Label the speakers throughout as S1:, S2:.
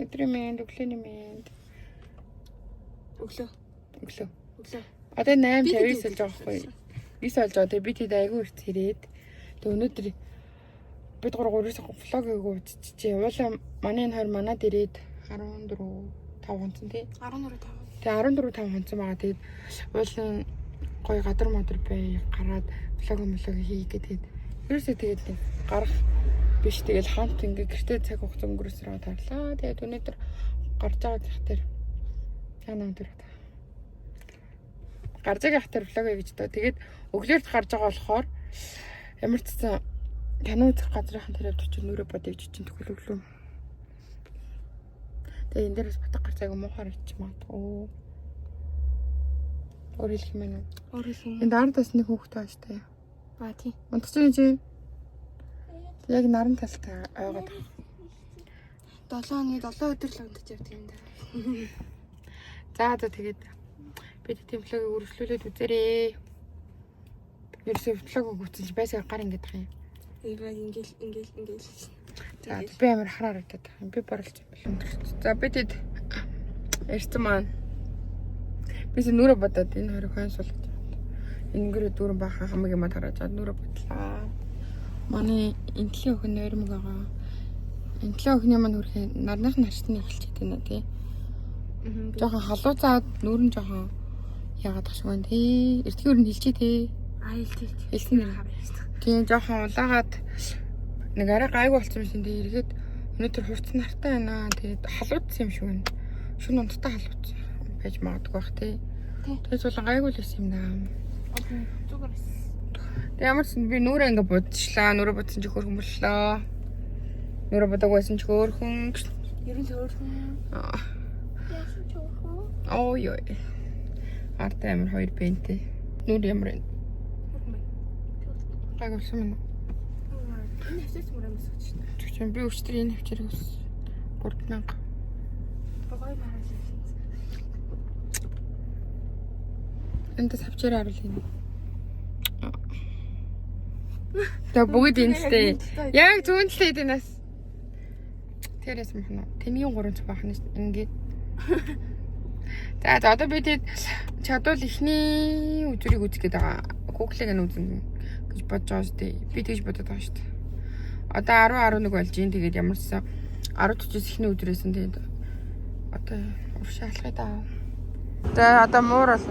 S1: Өдрийн мэнд, өглөөний мэнд.
S2: Өглөө.
S1: Одоо 8:59 болж байгаа байхгүй. 9 болж байгаа. Тэгээ бид хэд айгүй их хэрээд. Тэгээ өнөөдөр бид 3-4-өөс влог хийгөө үзчихжээ. Уулаа манай энэ хоёр манад ирээд 14:05 хонцсон тий.
S2: 14:05.
S1: Тэгээ 14:05 хонцсон байгаа. Тэгээд уулын гоё гадар модор бай гараад влог хийх гэдэг. Ерөөсөө тэгээд гарах биш тэгэл хамт ингээ гэртээ цаг хугацаа өнгөрөөсрөө тарлаа. Тэгээд өнөөдөр гарч байгаа захтэр яна өндөр гарч байгаа захтэр влог хийж доо. Тэгээд өглөөрч гарч байгаа болохоор ямар ч гэсэн кино үзэх газрынхан тэрэг очиж нүрэ бодож чинь төгөл өглөө. Тэгээд энэ дээрээс батг гарч айгу муухаар ичиж магадгүй. Өөр хэлэх юм байна уу? Энд ардаас нэг хүүхэд байж таа.
S2: Тийм.
S1: Унтчихсан чи. Яг наран талтай ойгоод.
S2: 7 өдөр л унтаж явдаг юм даа.
S1: За тэгээд бид темплогийг үргэлжлүүлээд үзээрэй. Ерөөсөө влог өгсөн чи байсаа гар ингээд байгаа юм.
S2: Ингээл.
S1: За би амар харагдаад байгаа юм. Би боролж юм бол. За бид эртэн маань бис нүрэ бодоод энэ хоёрыг хойно суулгаж. Ингэрээ дүүрэн баахан хамаг юм хараад нүрэ бодлаа. Манай энтлийн өхөн нойрмог байгаа. Энтлийн өхний маань хөрхий нарных нарчтны эхэлчихэд байна тий. Жохон халууцаад нүүрэн жохон яагаад тах шиг байна тий. Эртгийн өрөнд хилчээ тий. Хэлсэн нэр хавьяа. Тийм жохон улаагаад нэг арай гайгүй болсон юм шиг тий. Эргээд өнөөдөр хурц нартай байна. Тэгээд халууцсан юм шиг байна. Шүн унттай халууцсан байж магадгүй бах тий. Тэгээс бол гайгүй л байсан юм даа.
S2: Зүгээр.
S1: Ямар ч би нүрэ ингээ бодчихлаа. Нүрэ бодсон чи хөөрхөн боллоо. Нүрэ бодог байсан чи хөөрхөн.
S2: Ер нь хөөрхөн.
S1: Оо ёо. Арт амар хоёр бэнтэй. Нүр ямар вэ? Гайгуулсан юм.
S2: Энэ хэсэс мөрөмс гэж байна.
S1: Тэгвэл би өчтөр энэ хвчэрэг ус 3000.
S2: Багай мараа.
S1: Энд савчээр харуулъя. Тэг бүгд энэтэй. Яг зүүн талд энэс. Тэрээс махна. Тэмийн 3 баах нь ингээд. За одоо бид чадвал ихний үзүрийг үзэх гээд байгаа. Google-ыг нь үзнэ гэж бодож байгаа шүү дээ. Би тэгж бодоод байгаа шүү дээ. Одоо 10-11 болж ийн тэгээд ямар ч сан 10:40-с ихний үзүрээс нь тэгээд одоо уршаалхаа даа. За одоо муурал.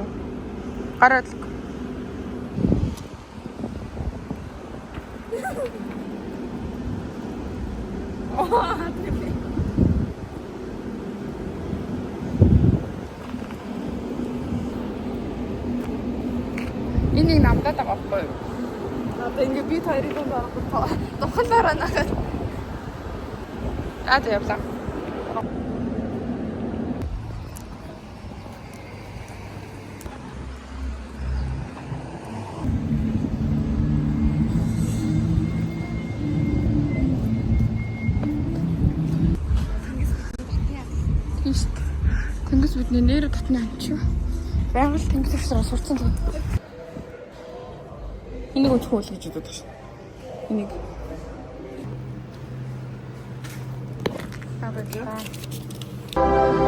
S1: Гараад энийг намдаад байгаа байхгүй юу?
S2: Одоо ингээ би хоёрыг доорох тухалаараа нахад.
S1: За явлаа. Тэнгис бидний нэр татна амч. Байгаль тэнгис авсраа сурцсан л. Энийг өчхөө үл гэж бодож байна. Энийг.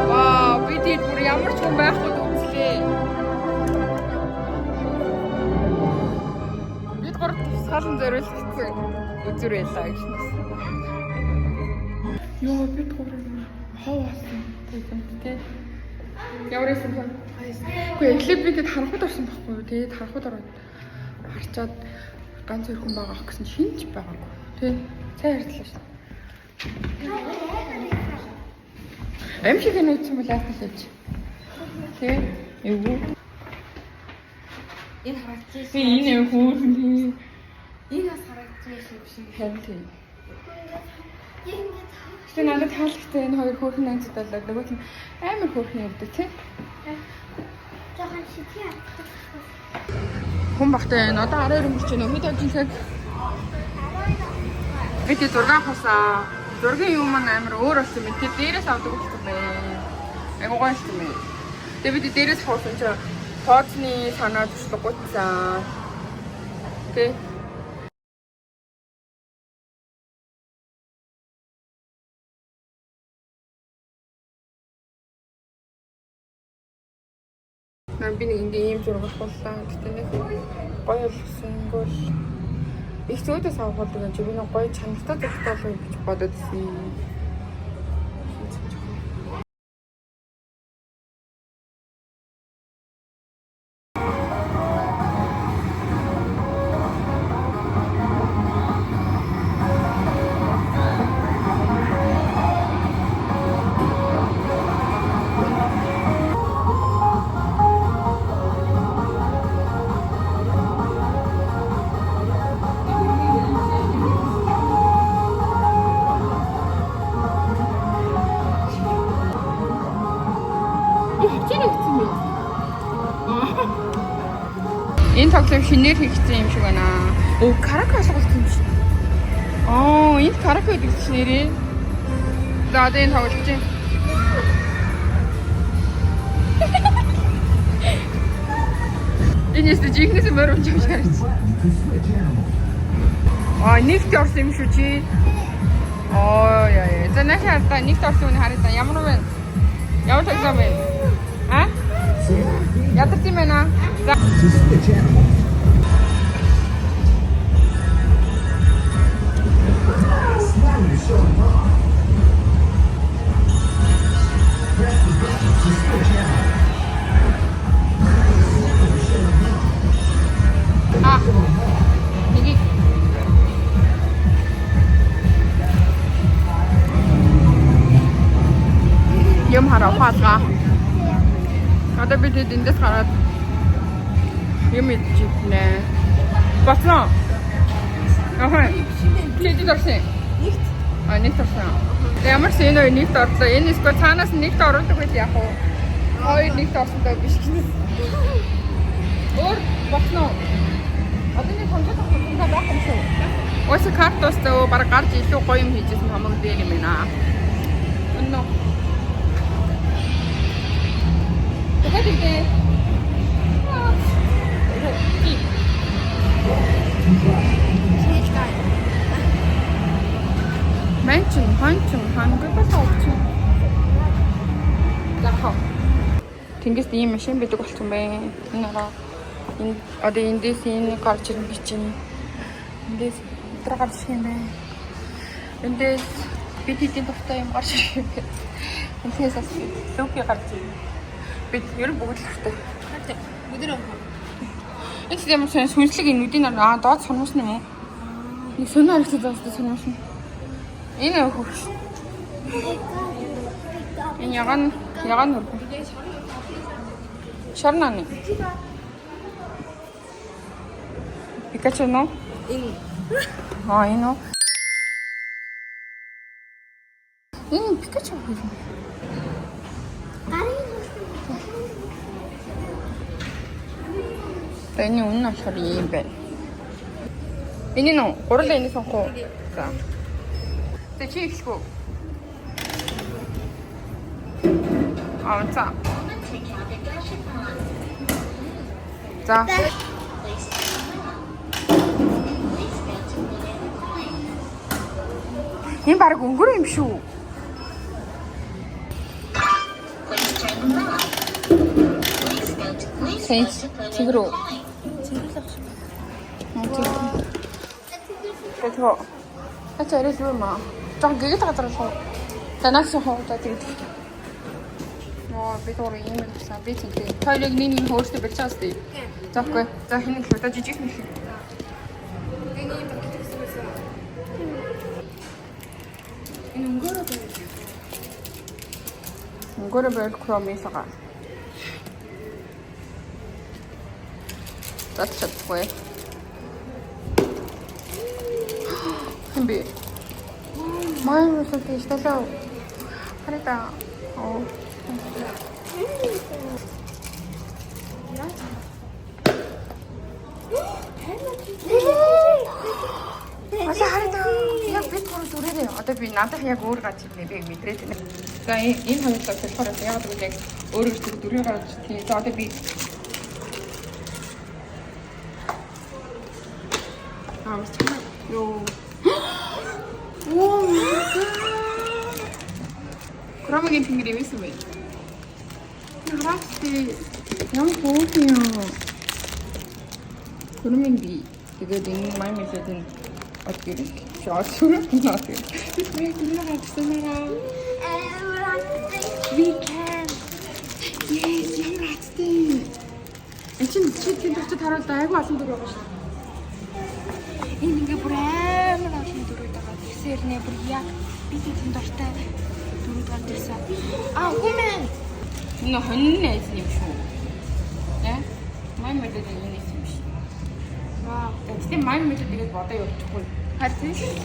S1: Вау, бид энэ бүр ямар ч хүн байхгүй үзлээ. Бид гурав тусгаалan зориулсан үзүр байлаа гэж нэс. Йоо, бид гурав хаваасан. Тэ. Яваарсан юм. Гэхдээ эхлээд бидэд харахад орсон байхгүй юу? Тэгээд харахад ороод харчаад ганц хоёр хүн байгаа гэсэн чинь хинч байгаагүй. Тэ. Сайн ярьдлаа шүү. Амшиг нь үтсэн бол яах вэ? Тэ. Эвгүй.
S2: Энэ харагдчих.
S1: Би энэ хөөрхөн.
S2: Энэ бас харагдчих юм шиг.
S1: Харин. Тэ надад таалагдсан энэ хоёр хөөрхөн анцд болоо. Нөгөөх нь амар хөөрхөн ярьдаг тий.
S3: Жохон шитгий.
S1: Хүн багтай энэ одоо 12 өнгөрч байна. Хэд ажихад бид 6 хасаа. Зургийн юм амар өөр болсон мэт. Дээрээс авдаг болсон байна. Айгуу гоё болсон байна. Тэгээ бид дээрээс хоосон чи тооцны санаа туслахгүйцсан. Тэ. би нэг ингээ ийм зураг авахлаа. Гэтэ нэг гоё болсонгүй л их зөөдөөс авах гэдэг чи би нэг гоё чанартай зурагтай болох гэж бодод ирсэн. Энэ тоглоом шинээр хийгдсэн юм шиг байна. Оо, караоке алгуулсан юм шиг. Оо, энэ караоке гэдэг чинь нэрээ. За, одоо энэ тоглож чинь. Энэ нэстэ жигнэс мөрөмж юм шиг харагдсан. Аа, нэгт орсон юм шүү чи. Оо, яа. За, нахаа та нэгт орсон үний харагдсан. Ямар вэ? Ямар тоглоом бэ? А? Ядарч юм байна. За. А. Нэг юм хараа хаалгаа. Одоо бид эндээс гараад юм идчихнэ. Баснаа. Ахаа. Чи дөрсөн. Нэгт. А нэгт орсон. Ямар ч энэ нэгт орлоо. Энэ эсвэл цаанаас нэгт оруулах үед яах вэ? Хоёр нэгт орсонтой биш гинэ. Өөр баснаа. Одоо нэг хамт хамтаа байх юм шүү. Өөс картоос тоо бараг гарч илүү гоё юм хийжсэн хамаг дээр юм байна. Өнөө. Тэгвэл Манчин, хангалттай тавьчих. Захаа. Тэнгис ийм машин байдаг болсон бэ. Энэ одоо эндээс энэ гарч ирэн би чинь. Эндээс өдрө гарч ирэх юм бэ. Эндээс бид хэдийн дуртай юм гарч ирэх юм бэ. Эндээс бас лүки гарч ирнэ. Бид ер нь бүгд л дуртай. Өдөр юм. Эцэг юм сүнслэг энэ үдийн доод сонирхсан юм уу? Нэг сонио харагдаж байгаа сонирхсан. Энэ хөвч. Энэ яган хөргөн. Шарнаны. Пикачу но? Энэ. Аа, энэ. Энэ Пикачу хөргөн. Энэ үнэн болохоор юм байна. Энэ нь гурлаа энэ сонхоо. За. Тэ чи ихгүй. Аа, за. За. Энэ баг өнгөр юм шүү. Тэгрүү. 그래서 하여튼 이래 주면 막 좀 되게 따가더라고. 나나서 하다 되게. 비도로 이메일 사 비팅데. 타일링 니니 호스트 배차스데. 자꾸 자 힘이 좋다 지지. 이거를 별 크롬에서가. 따뜻해 보여. 근데 많이 먹을 때 있어서 하리다. 맞아 하리다. яг бид гурав дүрээрээ одоо би надад яг өөр гаж ирнэ би мэдрээд байна. За энэ хоёроо болохоор яг л яг өөрөөр дүрээр гарч тийм. За одоо би 요. 오. 그러면 핑계리 있으면. хараач. Ямар хөөрхөн. Хөрмийн би. Тэгээд энэ май мэдээд энэ од гэрэг. Шууд сүрэн нот. Би гинэ хатсан маа. We can. Yes, ямар хатсан. Энд чинь чи харуул айгүй олон дүр байгаа шүү. Энэ ингээ бүр амар олон дүр байгаа. Тэгсээр нэ бүр яг бидний тэнд дортой дүрүүд гарч ирсэн. Хүмэн. Энэ хонин найз юм шүү. Яа? Май мэдээд энэ юм шүү. Вау. Тэгтээ май мэдээд тэгээд бодоо явчихгүй. Харин тийм.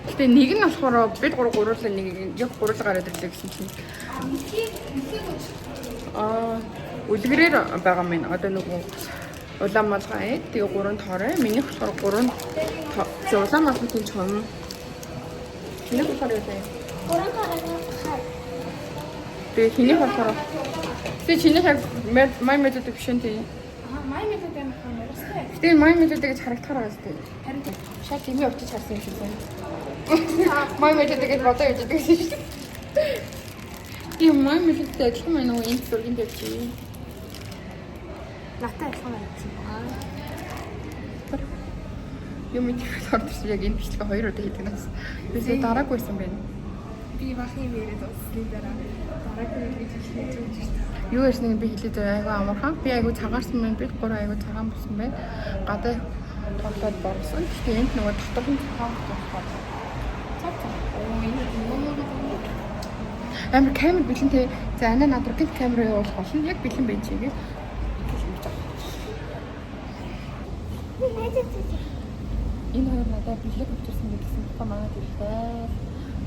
S1: Гэтэ нэг нь болохоор бид гурлаа нэг яг гурлаа гараад ирлээ гэсэн чинь. Үлгэрээр байгаа минь одоо нөгөө улаанмалгай тэгээ 3 тоорой миний болохоор 3 улаанмалгын чом миний болохоор юу вэ
S3: 3 тоорой
S1: тэгээ хиний болохоор тэгээ чиний яг май мэдээд биш үү тэгээ
S2: май мэдээд байх юм байна.
S1: тэгээ май мэдээд гэж харагдахаар байгаа зү харин шат тэмээ очиж харсан юм шиг байна май мэдээд гэж бодоо явж байгаа шүү дээ тийм май мэдээд адилхан байна уу энэ зургийн дээр чи
S2: Натай адилхан байна.
S1: Юм их ордос яг энэ бичлэг 2 удаа хийдэг нас. Тэрсээ дараагүйсэн байна.
S2: Би бахын мэрээд усны дараа дараагийн гэж хэлж байна.
S1: Юу ясныг би хэлээд айгүй амархан. Би айгүй цагаарсан байна. Би 3 айгүй цагаан болсон байна. Гадаа тоглоод борсон. Гэхдээ энд нөгөө дотор нь цагаан болсон. Амар камер бэлэн те. За анаа надраг камер явуулах болно. Яг бэлэн байж чигээ. Энэ хоёр надад бэлэг өгчөрсөн гэсэн тухай манайд хэлдэг.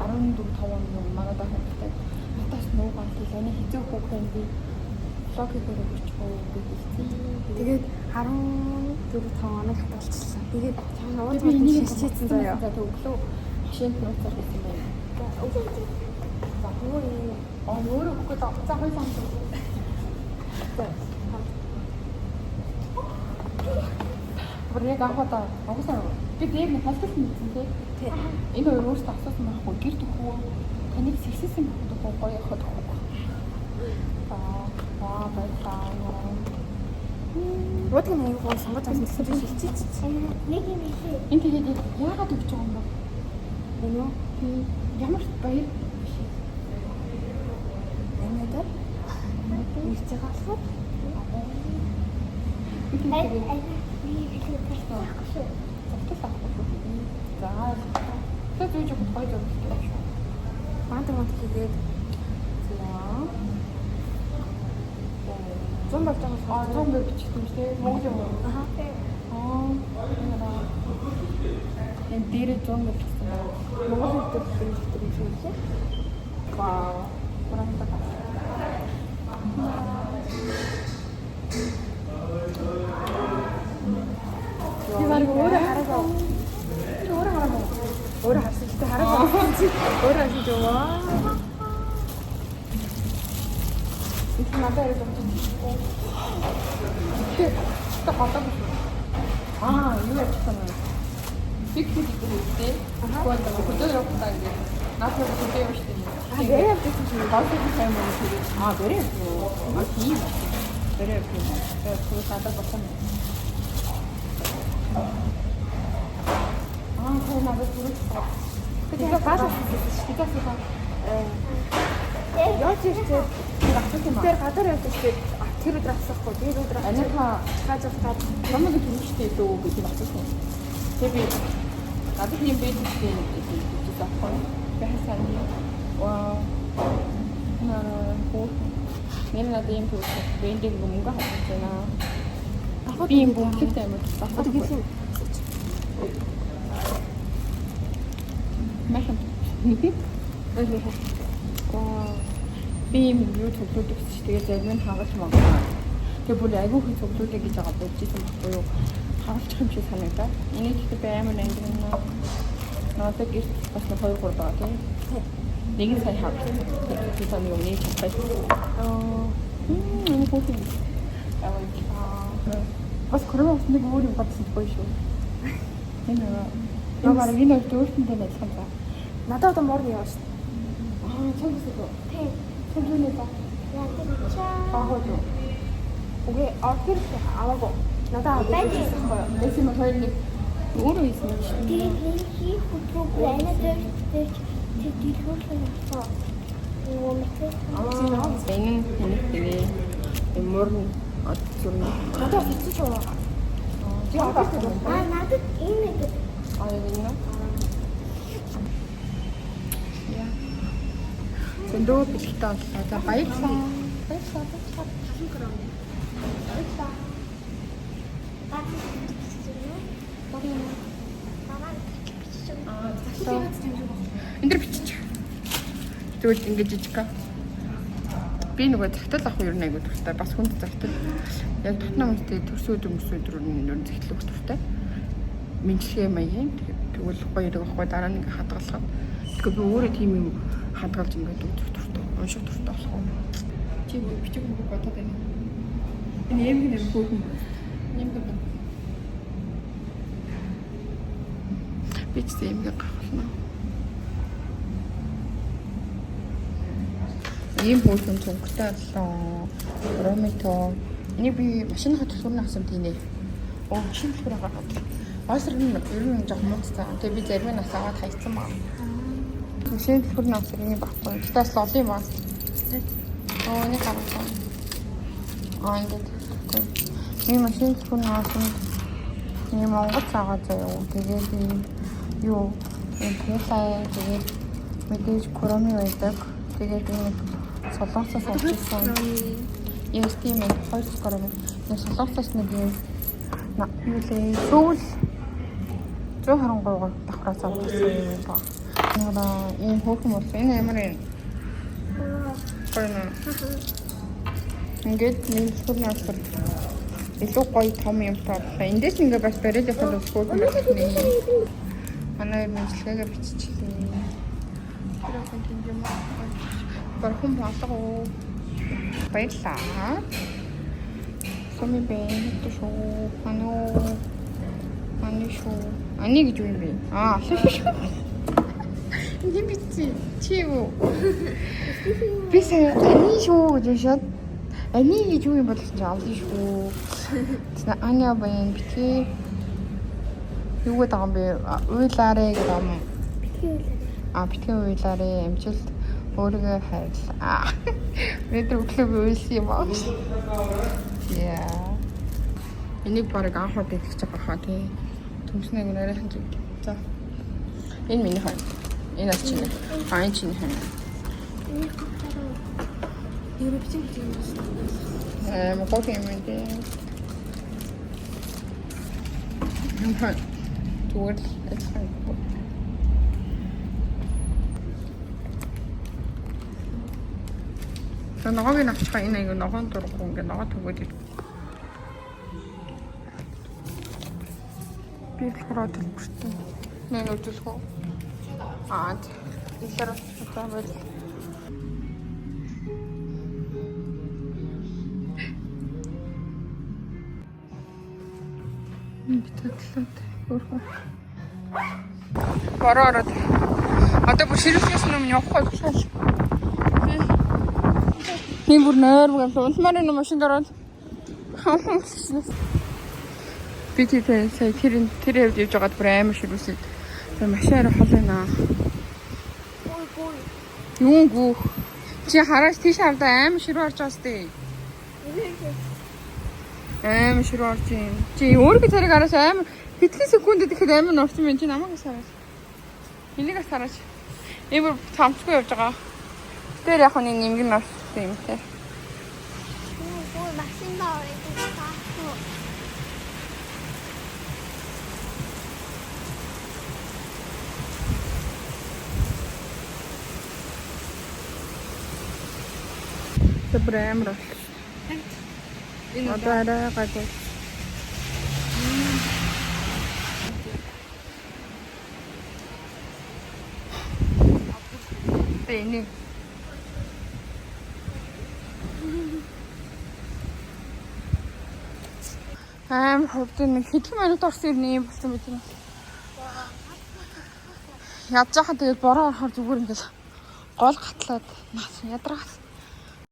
S1: 14-5 он юм манайд хэлдэг. Натаас нуугаан төлөөний хэзээ хөөхөн би блог хийхээр өгчихөө гэсэн.
S2: Тэгээд 14-5 оног хатгалчихсан. Тэгээд нууц мод шишээсэн заяа.
S1: За өглөө хашинд нууцаар гэсэн байна. За өөрөө хөөхөд за хоёр санд. Бүрийг авахаа угсаа би дээр нь халтсан мэдсэн тий. Энэ хоёр өөрсдөө асуусан байхгүй гэр төхөө таныг сэрсээсэн байхгүй гоё яхад байхгүй. Баярлалаа.
S2: Водгийн аяг гоо сонгож авсан гэсэн би шилжиж.
S3: Нэг юм ихээ.
S1: Энэ тэгээд яагаад өгч байгаа юм бэ?
S2: Энэ юу?
S1: Ямар баяр биш.
S2: Энэдэр ирж байгаа болохоор
S1: За зүйж гоё зөвлөлтэй шүү.
S2: Мантамат тэгээд зам болж байгаа.
S1: 100 мөр бичих юм шүү. Монгол юм. Энэ дээр 100 мөр бичих юм.
S2: Монгол хэлээр хэлдэг юм шиг лээ.
S1: Вау. Гурамтай байна.
S2: Би баг өөрөө хараагаа. Өөрөө харсан ч хараагаа. Өөрөө харсан ч ваа.
S1: Их надад яг юм. Тэ хатаа. Юу яцсан бэ? Фиксид ирсэн. Гол хөдөө явахтаа ингэ. Наадмаа хөдөө явж штеп.
S2: Гэрээ явчихсан чинь
S1: Балтай сайн мөн тэгээд гэрээ юу? Тийм. Гэрээ юу? Тэгээд надад болсон. Тэр надад түрүүч.
S2: тэгээд гал авчихсан шүү дээ. Яаж ирчээ? Тэр гадар явдаг шүү дээ. Тэр өдөр авсахгүй. Тэр өдөр
S1: Аниха
S2: хааж аваад
S1: намайг түрүүчтэй дөө гэж бодсон. Тэгээд би гадар юм бэлдсэн гэж бодсон. Бахсан. Вау. Миний надад юм түүх бэлдэн мөнгө хавчж байна. Би юм бүмхтэй юм уу?
S2: одоо гэсэн
S1: Махан. Би юм юу цуглуулдаг шүү. Тэгээд зарим нь хагалж магадгүй. Тэгээд бүр айгүй их цуглуулдаг гэж байгаа бодчихсон байхгүй юу? Хагалчих юм шиг санагдаа. Энийг ихтэй баймаар ангирна. Надад гэрт бас 2-3 байгаа тийм. Нэг нь сая хагалж. Тэгээд таны өмнө чаттай. Энэ хүүхэн. Бас коронавирус нэг өөр юм гадсахгүй шүү. Энэ Намаар энэ өөртөндөө ажиллах юм ба.
S2: надад одоо морны яваа шүү.
S1: Цогцоо.
S3: Тийм.
S1: Цогцооны ба. Агуу. Окей, тэр аваагүй. Надад байсан байхгүй. Байсан нь хоёр нэг өөрөө хийсэн юм шиг.
S3: Тэгээд нэг хийх хөдөө байна дээр дэлгүүрхэн авсан. Нөгөө мэт.
S1: Энэ тэнэг тэгээ мөрн отцорно.
S2: Надад хэцүү ч байгаа.
S3: Надад энэ нэг
S1: Айна. Я. Зөндөө бэлгтэй боллоо. За баярлалаа. Энд дэр бичиж. Тэгвэл ингэж жижиг. Би нөгөө захтал авах юм айгуу дуртай. Бас хүнд захтал. Яг дотны хүмүүстэй төрсөд өмсөд рүү захидлах дуртай. Мэдлэгээ маягийн тэгвэл гоё явахгүй дараа нь ингээ хадгалах. Тэгэхээр би өөрөө тийм юм хадгалж ингээ үзэх дуртай. Унших дуртай болох юм. Чи бичиг мөнгө бодоод байна. Энэ юм нэг хөөхөн. Юм байна. Бичсэн юм гахна. Ийм бүхэн цонхтой боллоо. Ромито. Энийг би машины хөтөлбөрний авсан тийм ээ. Оо машины хөтөлбөр гаргаад. Осор нь ер нь жоох мууцтай. Тэгээ би зарим нь асаагаад хайцсан баа. Машины хөтөлбөрний авсан юм баггүй. Тэгээс лол юм аа. Оо нэг харагдсан. Ингээд. Ийм машины хөтөлбөрний авсан ийм Монгол цагаа заяа. Тэгээд юу энэ туулаа тэгээд мэдээж короми байдаг. Тэгээд энэ солонгосоос авсан. Яс тийм ээ хоёр короми. Энэ солонгосоос нэг юм юу лээ сүүл 123 давхраас авсан юм ба. Наа ийм хөөхөн болсон. Энэ ямар юм? Гойно. Ингээд нэг хөөхөн авсан. Илүү гоё том юм таалаа. Эндээс ингээ бас бариад явах бол хөөхөн байна. Манай мэдлэгээ биччихлээ. Тэрхэн тийм юм аа. Бархан болоо. Баярлаа. Соми бэн шүү. Ани шүү. Ани гэж юу юм бэ? Шүү. Энэ битци. Чи юу? Би сая ани шүү гэж шат. Ани гэж юу юм бол ч авлаа шүү. Тэна аня бэн битгий. Юу гэдэг юм бэ? Уйлаарэ гэдэг юм. Битгий уйлаарэ амжилт өөрийгөө хайрлаа. Өнөөдөр өглөө би уйлсан юм аа. Яа. Энийг бараг анхаар дэлгэж байгаа хаа тий. Төмснэг нэрээ ханж. За. Энэ миний хаа. Энэ ас чинь. Энэ чинь хаа.
S3: Юу бичиж байна?
S1: Могот юм дээ. Хаа. Түр эцэг. Ногоог нь авчихаа энэ аяга ногоон дурахгүй ингээ ногоо төгөөд ир. Би болохоор төлбөртэй. Нэг үзүүлэх үү? Илэр тавал. Битэтлээд өөрөө. Бороод. Одоо бүр ширхээс юм явахгүй болчихлоо. Тийм бүр нойрмог унтмаар нэг машинд ороод би тэр сая тэр хэвд явж байгаад бүр амар ширүүсэд тэр машинаар хол байна. Юу гоо чи хараач тийш авда амар ширүү орж байгаас тээ. Амар ширүү орж юм. Чи өөргөө цариг араас амар хэдхэн секундэд ихэд амар орсон юм чи намайг сараач. Энийг сараач. Эвэр цамцгүй явж байгаа. Тэр яг нэг нэмгэн орсон юм те.
S3: Машинда ороод байгаа.
S1: Sebramro. Ada kata. Ini. Хөвдөө нэг хэдхэн минут орсон юм болсон мэт юм. Ядж хаа тэгээд бороо орохоор зүгээр ингээл гол гатлаад ядрагаас.